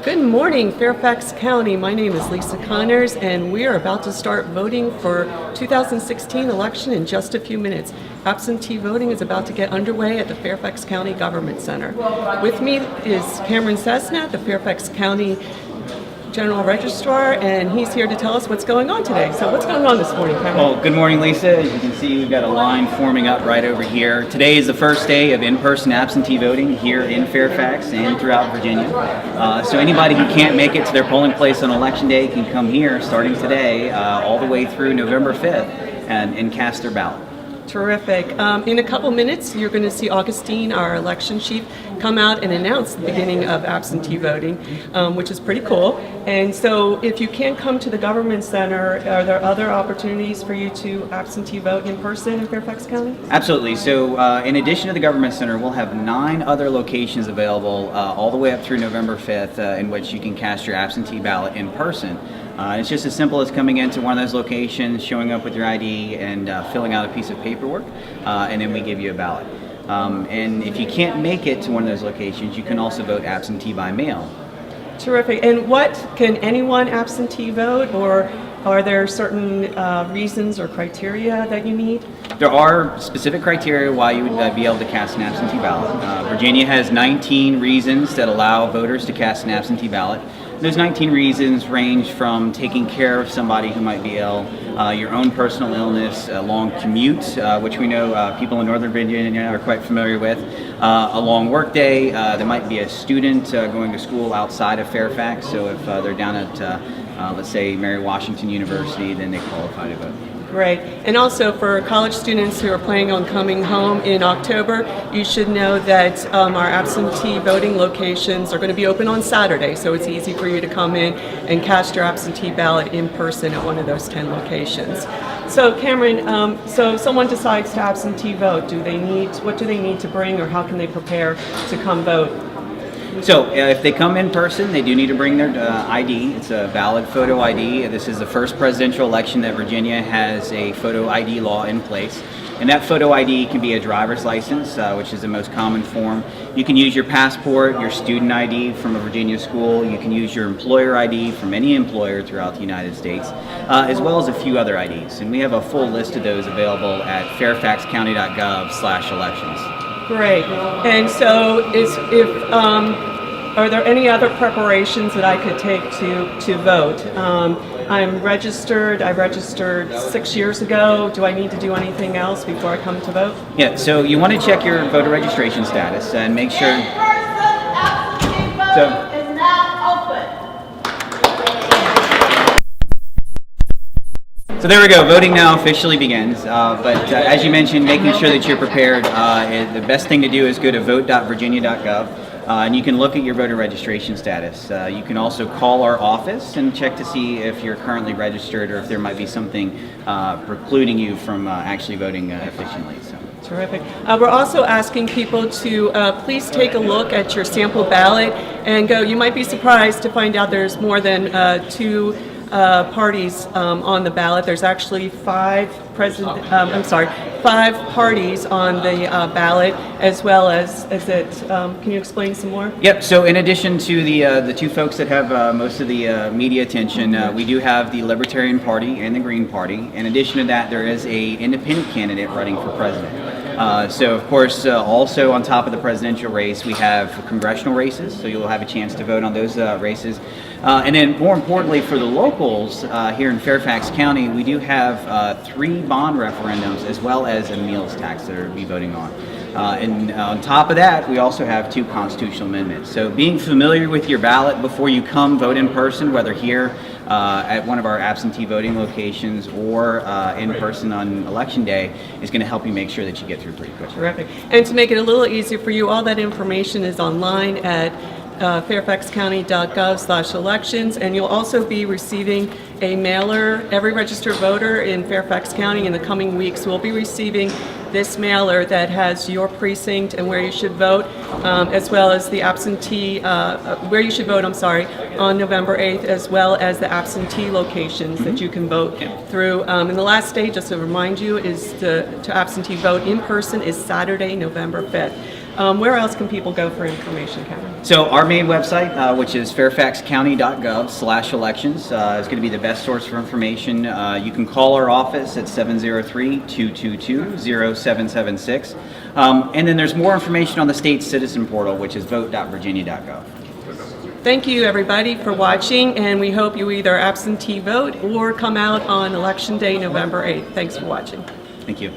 Good morning, Fairfax County. My name is Lisa Connors, and we are about to start voting for 2016 election in just a few minutes. Absentee voting is about to get underway at the Fairfax County Government Center. With me is Cameron Cessna, the Fairfax County General Registrar, and he's here to tell us what's going on today. So what's going on this morning, Cameron? Well, good morning, Lisa. As you can see, we've got a line forming up right over here. Today is the first day of in-person absentee voting here in Fairfax and throughout Virginia. So anybody who can't make it to their polling place on Election Day can come here starting today all the way through November 5th and cast their ballot. Terrific. In a couple minutes, you're going to see Augustine, our election chief, come out and announce the beginning of absentee voting, which is pretty cool. And so if you can't come to the government center, are there other opportunities for you to absentee vote in person in Fairfax County? Absolutely. So in addition to the government center, we'll have 9 other locations available all the way up through November 5th in which you can cast your absentee ballot in person. It's just as simple as coming into one of those locations, showing up with your ID, and filling out a piece of paperwork, and then we give you a ballot. And if you can't make it to one of those locations, you can also vote absentee by mail. Terrific. And can anyone absentee vote, or are there certain reasons or criteria that you need? There are specific criteria why you would be able to cast an absentee ballot. Virginia has 19 reasons that allow voters to cast an absentee ballot. Those 19 reasons range from taking care of somebody who might be ill, your own personal illness, a long commute, which we know people in Northern Virginia are quite familiar with, a long work day. There might be a student going to school outside of Fairfax, so if they're down at, let's say, Mary Washington University, then they qualify to vote. Great. And also for college students who are planning on coming home in October, you should know that our absentee voting locations are going to be open on Saturday, so it's easy for you to come in and cast your absentee ballot in person at one of those 10 locations. So Cameron, so if someone decides to absentee vote, what do they need to bring, or how can they prepare to come vote? So if they come in person, they do need to bring their ID. It's a valid photo ID. This is the first presidential election that Virginia has a photo ID law in place. And that photo ID can be a driver's license, which is the most common form. You can use your passport, your student ID from a Virginia school. You can use your employer ID from any employer throughout the United States, as well as a few other IDs. And we have a full list of those available at fairfaxcounty.gov/elections. Great. And so are there any other preparations that I could take to vote? I'm registered. I registered 6 years ago. Do I need to do anything else before I come to vote? Yeah, so you want to check your voter registration status and make sure. Is now open. So there we go. Voting now officially begins. But as you mentioned, making sure that you're prepared. The best thing to do is go to vote.virginia.gov. And you can look at your voter registration status. You can also call our office and check to see if you're currently registered or if there might be something precluding you from actually voting efficiently. So. Terrific. We're also asking people to please take a look at your sample ballot and go. You might be surprised to find out there's more than 2 parties on the ballot. There's actually 5 parties on the ballot, as well as can you explain some more? Yep, so in addition to the 2 folks that have most of the media attention, we do have the Libertarian Party and the Green Party. In addition to that, there is a independent candidate running for president. So of course, also on top of the presidential race, we have congressional races, so you'll have a chance to vote on those races. And then more importantly for the locals here in Fairfax County, we do have 3 bond referendums as well as a meals tax that we'll be voting on. And on top of that, we also have 2 constitutional amendments. So being familiar with your ballot before you come vote in person, whether here at one of our absentee voting locations or in person on Election Day, is going to help you make sure that you get through pretty quickly. Terrific. And to make it a little easier for you, all that information is online at fairfaxcounty.gov/elections, and you'll also be receiving a mailer. Every registered voter in Fairfax County in the coming weeks will be receiving this mailer that has your precinct and where you should vote, as well as the absentee, where you should vote, on November 8th, as well as the absentee locations that you can vote through. And the last day, just to remind you, is to absentee vote in person is Saturday, November 5th. Where else can people go for information, Cameron? So our main website, which is fairfaxcounty.gov/elections, is going to be the best source for information. You can call our office at 703-222-0776. And then there's more information on the state citizen portal, which is vote.virginia.gov. Thank you, everybody, for watching, and we hope you either absentee vote or come out on Election Day, November 8th. Thanks for watching. Thank you.